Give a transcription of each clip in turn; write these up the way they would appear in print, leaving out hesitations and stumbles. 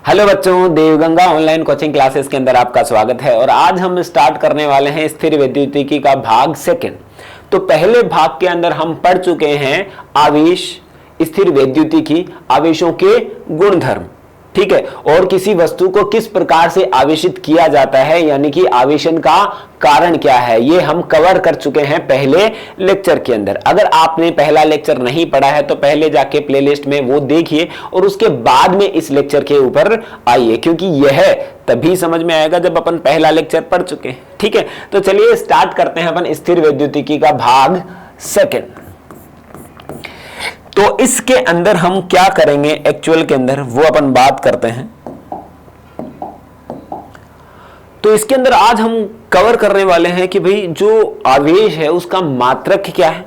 Hello बच्चों, Devganga online coaching classes के अंदर आपका स्वागत है। और आज हम स्टार्ट करने वाले हैं स्थिर वैद्युतिकी का भाग सेकंड। तो पहले भाग के अंदर हम पढ़ चुके हैं आवेश, स्थिर वैद्युतिकी, आवेशों के गुणधर्म, ठीक है, और किसी वस्तु को किस प्रकार से आवेशित किया जाता है, यानी कि आवेशन का कारण क्या है, ये हम कवर कर चुके हैं पहले लेक्चर के अंदर। अगर आपने पहला लेक्चर नहीं पढ़ा है तो पहले जाके प्लेलिस्ट में वो देखिए और उसके बाद में इस लेक्चर के ऊपर आइए, क्योंकि यह तभी समझ में आएगा जब अपन पहला लेक्चर पढ़ चुके हैं। ठीक है, तो चलिए स्टार्ट करते हैं अपन स्थिर वैद्युतिकी का भाग सेकंड। तो इसके अंदर हम क्या करेंगे एक्चुअल के अंदर वो अपन बात करते हैं। तो इसके अंदर आज हम कवर करने वाले हैं कि भाई जो आवेश है उसका मात्रक क्या है,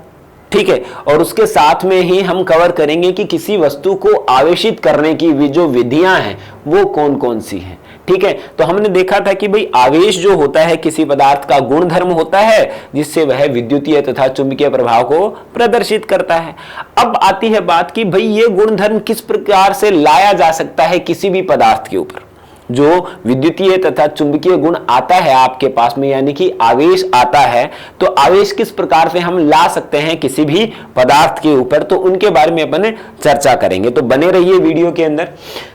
ठीक है, और उसके साथ में ही हम कवर करेंगे कि किसी वस्तु को आवेशित करने की जो विधियां हैं वो कौन कौन सी हैं। ठीक है, तो हमने देखा था कि भाई आवेश जो होता है किसी पदार्थ का गुणधर्म होता है जिससे वह विद्युतीय तथा चुंबकीय प्रभाव को प्रदर्शित करता है। अब आती है बात कि भाई ये गुणधर्म किस प्रकार से लाया जा सकता है किसी भी पदार्थ के ऊपर। जो विद्युतीय तथा चुंबकीय गुण आता है आपके पास में, यानी कि आवेश आता है, तो आवेश किस प्रकार से हम ला सकते हैं किसी भी पदार्थ के ऊपर, तो उनके बारे में अपन चर्चा करेंगे। तो बने रहिए वीडियो के अंदर।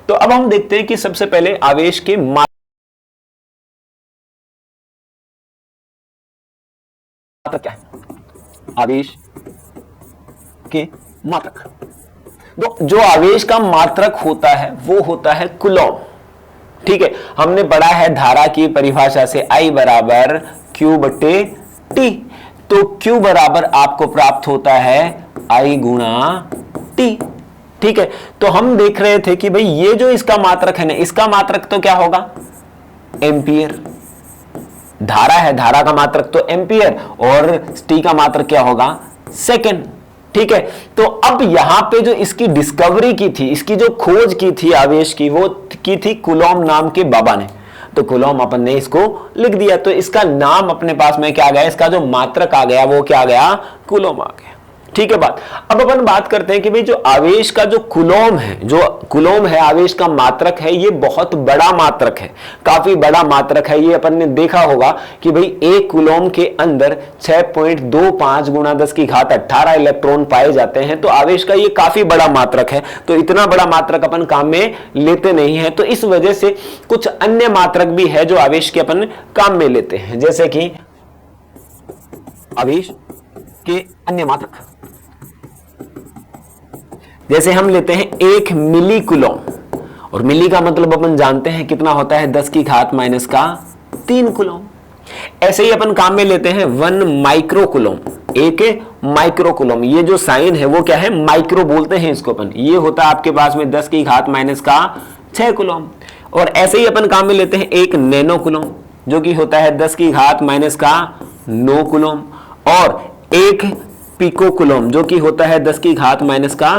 तो अब हम देखते हैं कि सबसे पहले आवेश के मात्रक क्या है। आवेश के मात्रक, तो जो आवेश का मात्रक होता है वो होता है कूलॉम। ठीक है, हमने पढ़ा है धारा की परिभाषा से I बराबर Q बटे T। तो Q बराबर आपको प्राप्त होता है I गुणा T। ठीक है, तो हम देख रहे थे कि भाई ये जो इसका मात्रक है ना, इसका मात्रक तो क्या होगा, एम्पियर। धारा है, धारा का मात्रक तो एम्पियर, और T का मात्रक क्या होगा, सेकेंड। ठीक है, तो अब यहां पे जो इसकी डिस्कवरी की थी, इसकी जो खोज की थी आवेश की, वो की थी कूलॉम नाम के बाबा ने। तो कूलॉम अपन ने इसको लिख दिया, तो इसका नाम अपने पास में क्या आ गया, इसका जो मात्रक आ गया वो क्या आ गया, कूलॉम आ गया। ठीक है बात। अब अपन बात करते हैं कि भाई जो आवेश का जो कूलॉम है, जो कूलॉम है आवेश का मात्रक है, ये बहुत बड़ा मात्रक है, काफी बड़ा मात्रक है। ये अपन ने देखा होगा कि भाई एक कूलॉम के अंदर 6.25 गुणा 10 की घात 18 इलेक्ट्रॉन पाए जाते हैं। तो आवेश का ये काफी बड़ा मात्रक है, तो इतना बड़ा मात्रक अपन काम में लेते नहीं है। तो इस वजह से कुछ अन्य मात्रक भी है जो आवेश के अपन काम में लेते हैं, जैसे कि आवेश के अन्य मात्रक, जैसे हम लेते हैं 1 मिली कूलॉम, और मिली का मतलब अपन जानते हैं कितना होता है, 10 की घात माइनस का 3 कूलॉम। ऐसे ही अपन काम में लेते हैं 1 माइक्रो कूलॉम, 1 माइक्रो कूलॉम। ये जो साइन है वो क्या है, माइक्रो बोलते हैं इसको अपन। ये होता है आपके पास में 10 की घात माइनस का 6 कूलॉम। और ऐसे ही अपन काम में लेते हैं 1 नैनो कूलॉम, जो कि होता है 10 की घात माइनस का 9 कूलॉम, और 1 पिको कूलॉम, जो कि होता है 10 की घात माइनस का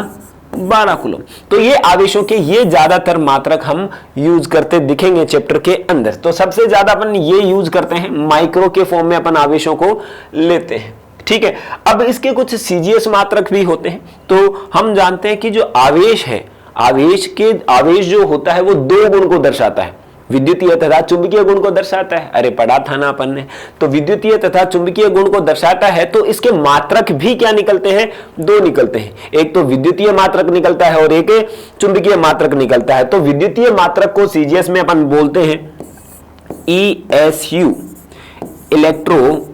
12 कूलॉम। तो ये आवेशों के ये ज्यादातर मात्रक हम यूज करते दिखेंगे चैप्टर के अंदर। तो सबसे ज्यादा अपन ये यूज करते हैं, माइक्रो के फॉर्म में अपन आवेशों को लेते हैं। ठीक है, अब इसके कुछ सीजीएस मात्रक भी होते हैं। तो हम जानते हैं कि जो आवेश है, आवेश जो होता है वो 2 गुण को दर्शाता है, विद्युतीय तथा चुंबकीय गुण को दर्शाता है। अरे पढ़ा था ना अपन ने। तो विद्युतीय तथा चुंबकीय गुण को दर्शाता है, तो इसके मात्रक भी क्या निकलते हैं, 2 निकलते हैं। एक तो विद्युतीय मात्रक निकलता है और एक चुंबकीय मात्रक निकलता है। तो विद्युतीय मात्रक को सीजीएस में अपन बोलते हैं ESU, इलेक्ट्रो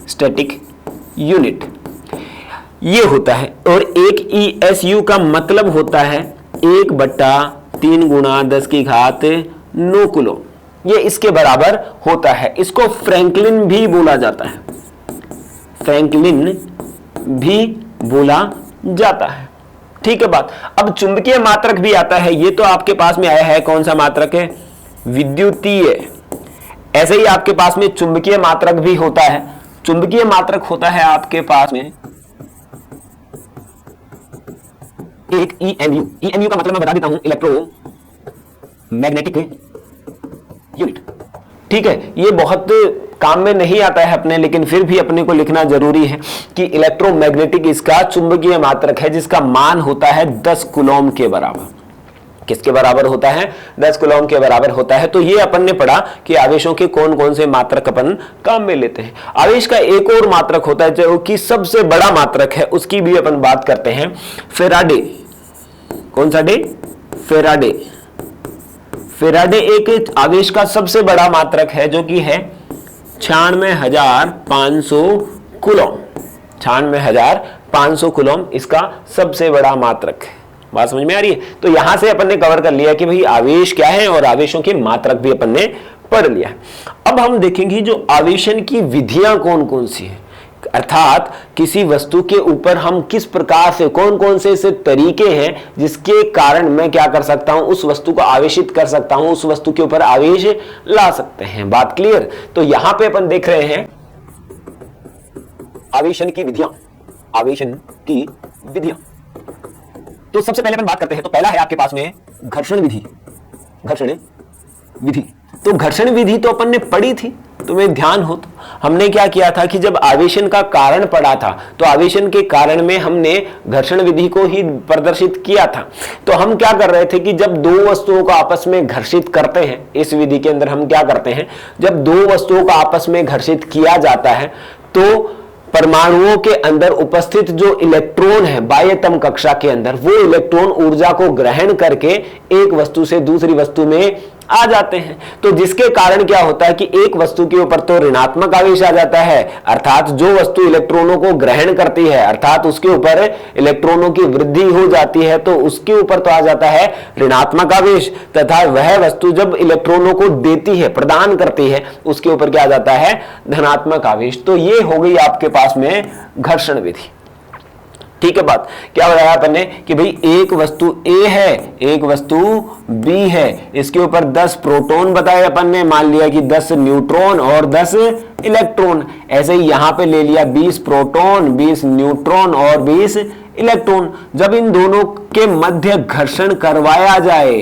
स्टैटिक यूनिट, ये होता है। और एक ESU का मतलब होता है 1/3 गुणा 10 की घात 9 कूलॉम, ये इसके बराबर होता है। इसको फ्रैंकलिन भी बोला जाता है, फ्रैंकलिन भी बोला जाता है। ठीक है बात। अब चुंबकीय मात्रक भी आता है, ये तो आपके पास में आया है, कौन सा मात्रक है, विद्युतीय। ऐसे ही आपके पास में चुंबकीय मात्रक भी होता है। चुंबकीय मात्रक होता है आपके पास में एक EMU का मतलब मैं बता देता हूं, इलेक्ट्रो मैग्नेटिक यूनिट। ठीक है, ये बहुत काम में नहीं आता है अपने, लेकिन फिर भी अपने को लिखना जरूरी है कि इलेक्ट्रोमैग्नेटिक इसका चुंबकीय मात्रक है जिसका मान होता है 10 कूलॉम के बराबर। किसके बराबर होता है? 10 कूलॉम के बराबर होता है। तो ये अपन ने पढ़ा कि आवेशों के कौन कौन से मात्रक अपन काम में लेते हैं। आवेश का एक और मात्रक होता है जो कि सबसे बड़ा मात्रक है, उसकी भी अपन बात करते हैं, फेराडे। कौन सा डे? फेराडे। फेराडे एक आवेश का सबसे बड़ा मात्रक है जो कि है 96,500 कूलॉम। 96,500 कूलॉम इसका सबसे बड़ा मात्रक है। बात समझ में आ रही है? तो यहां से अपन ने कवर कर लिया कि भाई आवेश क्या है और आवेशों के मात्रक भी अपन ने पढ़ लिया है। अब हम देखेंगे जो आवेशन की विधियां कौन कौन सी है, अर्थात किसी वस्तु के ऊपर हम किस प्रकार से, कौन कौन से ऐसे तरीके हैं जिसके कारण मैं क्या कर सकता हूं, उस वस्तु को आवेशित कर सकता हूं, उस वस्तु के ऊपर आवेश ला सकते हैं। बात क्लियर? तो यहां पे अपन देख रहे हैं आवेशन की विधियां। आवेशन की विधियां, तो सबसे पहले अपन बात करते हैं, तो पहला है आपके पास में घर्षण विधि। घर्षण विधि, तो घर्षण विधि तो अपन ने पढ़ी थी, तुम्हें ध्यान हो तो हमने क्या किया था कि जब आवेशन का कारण पढ़ा था तो आवेशन के कारण में हमने घर्षण विधि को ही प्रदर्शित किया था। तो हम क्या कर रहे थे कि जब दो वस्तुओं को आपस में घर्षित करते हैं, इस विधि के अंदर हम क्या करते हैं, जब दो वस्तुओं को आपस में घर्षित किया जाता है तो परमाणुओं के अंदर उपस्थित जो इलेक्ट्रॉन है बाह्यतम कक्षा के अंदर, वो इलेक्ट्रॉन ऊर्जा को ग्रहण करके एक वस्तु से दूसरी वस्तु में आ जाते हैं। तो जिसके कारण क्या होता है कि एक वस्तु के ऊपर तो ऋणात्मक आवेश आ जाता है, अर्थात जो वस्तु इलेक्ट्रॉनों को ग्रहण करती है अर्थात उसके ऊपर इलेक्ट्रॉनों की वृद्धि हो जाती है, तो उसके ऊपर तो आ जाता है ऋणात्मक आवेश, तथा वह वस्तु जब इलेक्ट्रॉनों को देती है, प्रदान करती है, उसके ऊपर क्या आ जाता है, धनात्मक आवेश। तो ये हो गई आपके पास में घर्षण विधि। ठीक है बात, क्या बताया अपन ने कि भाई एक वस्तु A है, एक वस्तु B है, इसके ऊपर 10 प्रोटॉन बताए अपन ने, मान लिया कि 10 न्यूट्रॉन और 10 इलेक्ट्रॉन। ऐसे ही यहां पे ले लिया 20 प्रोटॉन, 20 न्यूट्रॉन और 20 इलेक्ट्रॉन। जब इन दोनों के मध्य घर्षण करवाया जाए,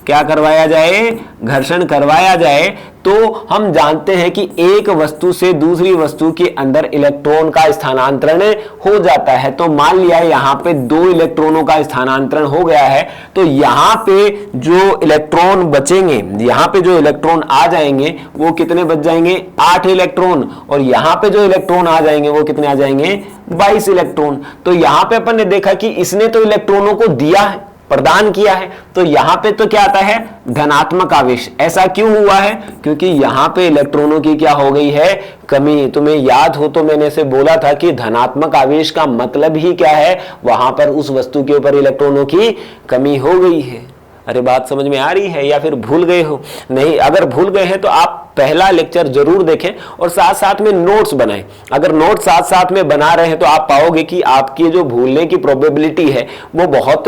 क्या करवाया जाए, घर्षण करवाया जाए, तो हम जानते हैं कि एक वस्तु से दूसरी वस्तु के अंदर इलेक्ट्रॉन का स्थानांतरण हो जाता है। तो मान लिया यहां पे 2 इलेक्ट्रॉनों का स्थानांतरण हो गया है, तो यहां पे जो इलेक्ट्रॉन बचेंगे, यहां पे जो इलेक्ट्रॉन आ जाएंगे वो कितने बच जाएंगे, 8 इलेक्ट्रॉन, और यहां पे जो इलेक्ट्रॉन आ जाएंगे वो कितने आ जाएंगे, 22 इलेक्ट्रॉन। तो यहां पे अपन ने देखा कि इसने तो इलेक्ट्रॉनों को दिया है, प्रदान किया है, तो यहां पे तो क्या आता है, धनात्मक आवेश। ऐसा क्यों हुआ है, क्योंकि यहां पे इलेक्ट्रॉनों की क्या हो गई है, कमी। तुम्हें याद हो तो मैंने से बोला था कि धनात्मक आवेश का मतलब ही क्या है, वहां पर उस वस्तु के ऊपर इलेक्ट्रॉनों की कमी हो गई है। अरे बात समझ में आ रही है या फिर भूल गए हो? नहीं, अगर भूल गए हैं तो आप पहला लेक्चर जरूर देखें और साथ साथ में नोट्स बनाएं। अगर नोट्स साथ साथ में बना रहे हैं तो आप पाओगे कि आपकी जो भूलने की प्रोबेबिलिटी है वो बहुत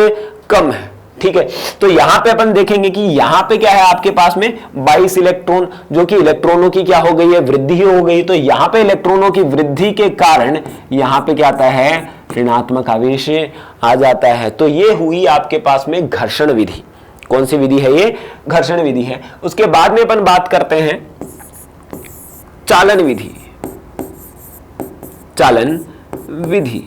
कम है। ठीक है, तो यहां पे अपन देखेंगे कि यहां पे क्या है आपके पास में 22 इलेक्ट्रॉन, जो कि इलेक्ट्रॉनों की क्या हो गई है, वृद्धि हो गई। तो यहां पे इलेक्ट्रॉनों की वृद्धि के कारण यहां पे क्या आता है, ऋणात्मक आवेश आ जाता है। तो ये हुई आपके पास में घर्षण विधि। कौन सी विधि है ये, घर्षण विधि है। उसके बाद में अपन बात करते हैं चालन विधि। चालन विधि,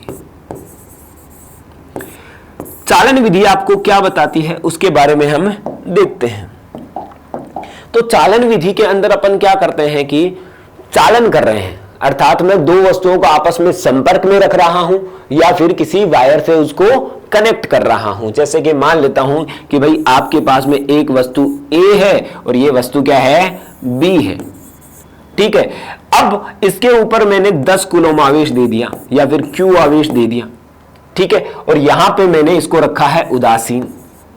चालन विधि आपको क्या बताती है उसके बारे में हम देखते हैं। तो चालन विधि के अंदर अपन क्या करते हैं कि चालन कर रहे हैं, अर्थात मैं दो वस्तुओं को आपस में संपर्क में रख रहा हूं या फिर किसी वायर से उसको कनेक्ट कर रहा हूं। जैसे कि मान लेता हूं कि भाई आपके पास में एक वस्तु A है और ये वस्तु क्या है, B है। ठीक है, अब इसके ऊपर मैंने 10 कूलॉम आवेश दे दिया या फिर Q आवेश दे दिया। ठीक है, और यहां पे मैंने इसको रखा है उदासीन।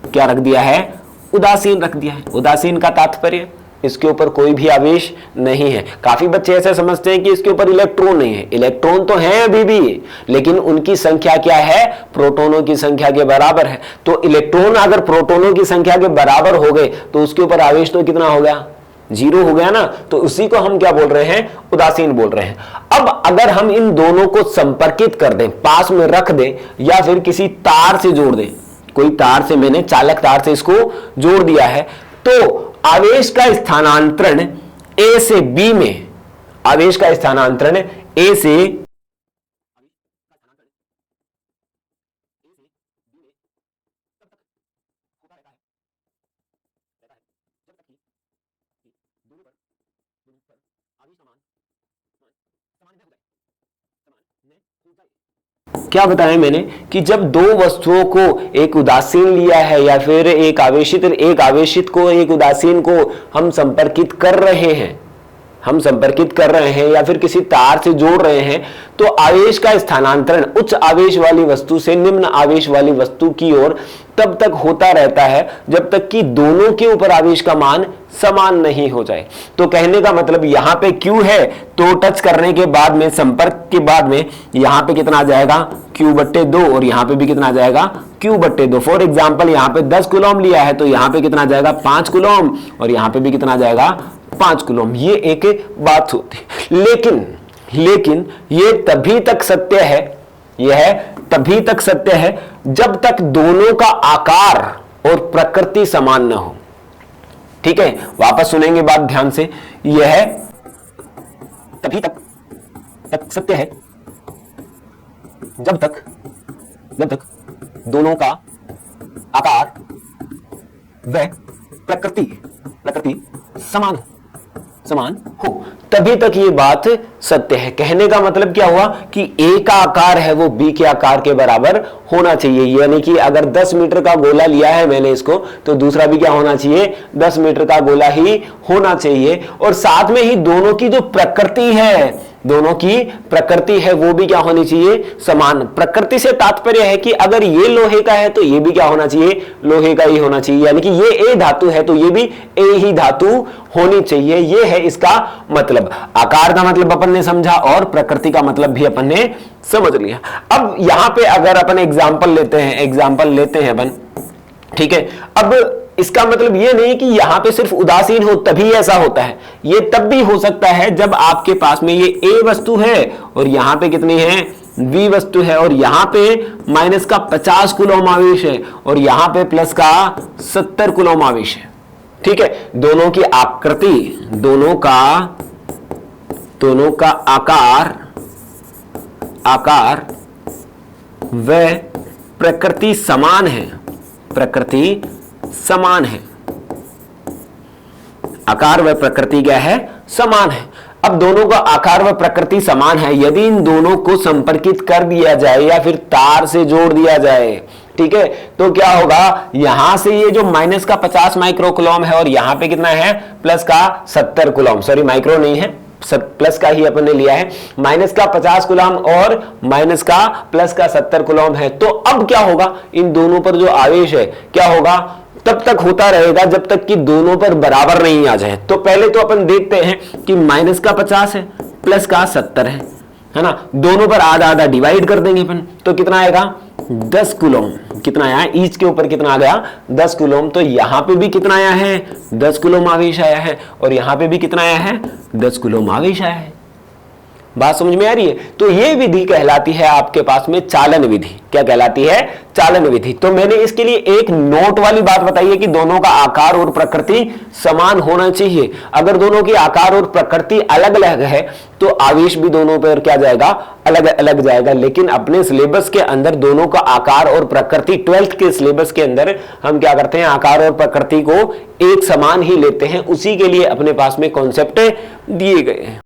क्या रख दिया है, उदासीन रख दिया है। उदासीन का तात्पर्य इसके ऊपर कोई भी आवेश नहीं है। काफी बच्चे ऐसे समझते हैं कि इसके ऊपर इलेक्ट्रॉन नहीं है। इलेक्ट्रॉन तो हैं अभी भी, लेकिन उनकी संख्या क्या है, प्रोटॉनों की संख्या के बराबर है। तो इलेक्ट्रॉन अगर प्रोटॉनों की संख्या के बराबर हो गए तो उसके ऊपर आवेश तो कितना हो गया, 0 हो गया ना। तो उसी को हम क्या बोल रहे हैं, उदासीन बोल रहे हैं। अब अगर हम इन दोनों को संपर्कित कर दें, पास में रख दें या फिर किसी तार से जोड़ दें, कोई तार से, मैंने चालक तार से इसको जोड़ दिया है, तो आवेश का स्थानांतरण A से B में आवेश का स्थानांतरण ए से क्या बताया मैंने कि जब दो वस्तुओं को एक उदासीन लिया है या फिर एक आवेशित को एक उदासीन को हम संपर्कित कर रहे हैं या फिर किसी तार से जोड़ रहे हैं, तो आवेश का स्थानांतरण उच्च आवेश वाली वस्तु से निम्न आवेश वाली वस्तु की ओर तब तक होता रहता है जब तक कि दोनों के ऊपर आवेश का मान समान नहीं हो जाए। तो कहने का मतलब यहां पे Q है, तो टच करने के बाद में, संपर्क के बाद में यहां पे कितना आ जाएगा Q/2 और यहां पे भी कितना आ जाएगा Q/2। फॉर एग्जांपल यहां पे 10 कूलम लिया है तो यहां पे कितना आ जाएगा 5 कूलम और यहां पे भी कितना आ जाएगा 5 कूलम। ये एक बात होती है, लेकिन ये तभी तक सत्य है, यह तभी तक सत्य है जब तक दोनों का आकार और प्रकृति समान न हो। ठीक है, वापस सुनेंगे बात ध्यान से। यह तभी तक सत्य है जब तक दोनों का आकार व प्रकृति समान हो, तभी तक ये बात सत्य है। कहने का मतलब क्या हुआ कि ए का आकार है वो बी के आकार के बराबर होना चाहिए, यानी कि अगर 10 मीटर का गोला लिया है मैंने इसको, तो दूसरा भी क्या होना चाहिए 10 मीटर का गोला ही होना चाहिए। और साथ में ही दोनों की जो प्रकृति है वो भी क्या होनी चाहिए समान। प्रकृति से तात्पर्य है कि अगर ये लोहे का है तो ये भी क्या होना चाहिए लोहे का ही होना चाहिए, यानी कि ये ए धातु है तो ये भी ए ही धातु होनी चाहिए। ये है इसका मतलब। आकार का मतलब अपन ने समझा और प्रकृति का मतलब भी अपन ने समझ लिया। अब यहां पे अगर अपन एग्जांपल लेते हैं अपन, ठीक है, अब इसका मतलब ये नहीं कि यहां पे सिर्फ उदासीन हो तभी ऐसा होता है, ये तब भी हो सकता है जब आपके पास में ये ए वस्तु है और यहां पे कितनी है बी वस्तु है और यहां पे माइनस का 50 कूलम आवेश है और यहां पे प्लस का 70 कूलम आवेश है। ठीक है, दोनों की आकृति, दोनों का आकार व प्रकृति समान है, आकार व प्रकृति क्या है समान है। अब दोनों का आकार व प्रकृति समान है, यदि इन दोनों को संपर्कित कर दिया जाए या फिर तार से जोड़ दिया जाए, ठीक है, तो क्या होगा यहां से ये जो माइनस का 50 माइक्रो कूलम है और यहां पे कितना है प्लस का 70 कूलम, सॉरी माइक्रो नहीं है प्लस का ही अपन ने लिया है, माइनस का 50 कूलम और माइनस का प्लस का 70 कूलम है। तो अब क्या होगा इन दोनों पर जो आवेश है क्या होगा तब तक होता रहेगा जब तक कि दोनों पर बराबर नहीं आ जाए। तो पहले तो अपन देखते हैं कि माइनस का 50 है प्लस का 70 है ना, दोनों पर आधा आधा डिवाइड कर देंगे अपन, तो कितना आएगा 10 कूलम। कितना आया ईच के ऊपर कितना आ गया 10 कूलम। तो यहां पे भी कितना आया है 10 कूलम आवेश आया है और यहां पे भी कितना आया है 10 कूलम आवेश आया है। बात समझ में आ रही है? तो ये विधि कहलाती है आपके पास में चालन विधि। क्या कहलाती है चालन विधि। तो मैंने इसके लिए एक नोट वाली बात बताई है कि दोनों का आकार और प्रकृति समान होना चाहिए। अगर दोनों की आकार और प्रकृति अलग अलग है तो आवेश भी दोनों पर क्या जाएगा अलग अलग जाएगा। लेकिन अपने सिलेबस के अंदर दोनों का आकार और प्रकृति 12th के सिलेबस के अंदर हम क्या करते हैं आकार और प्रकृति को एक समान ही लेते हैं। उसी के लिए अपने पास में कॉन्सेप्ट दिए गए हैं।